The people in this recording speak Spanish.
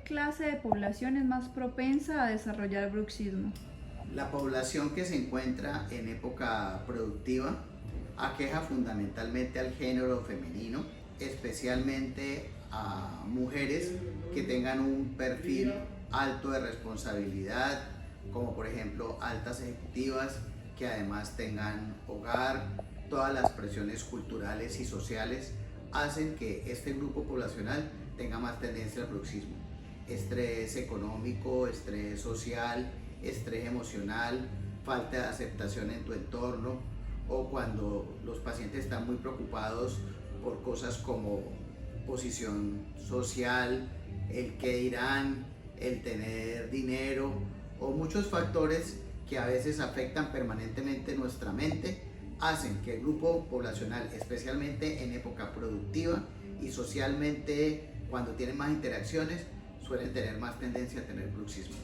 ¿qué clase de población es más propensa a desarrollar bruxismo? La población que se encuentra en época productiva aqueja fundamentalmente al género femenino, especialmente a mujeres que tengan un perfil alto de responsabilidad, como por ejemplo altas ejecutivas, que además tengan hogar. Todas las presiones culturales y sociales hacen que este grupo poblacional tenga más tendencia al bruxismo. Estrés económico, estrés social, estrés emocional, falta de aceptación en tu entorno, o cuando los pacientes están muy preocupados por cosas como posición social, el qué dirán, el tener dinero, o muchos factores que a veces afectan permanentemente nuestra mente, hacen que el grupo poblacional, especialmente en época productiva y socialmente cuando tienen más interacciones, suelen tener más tendencia a tener bruxismo.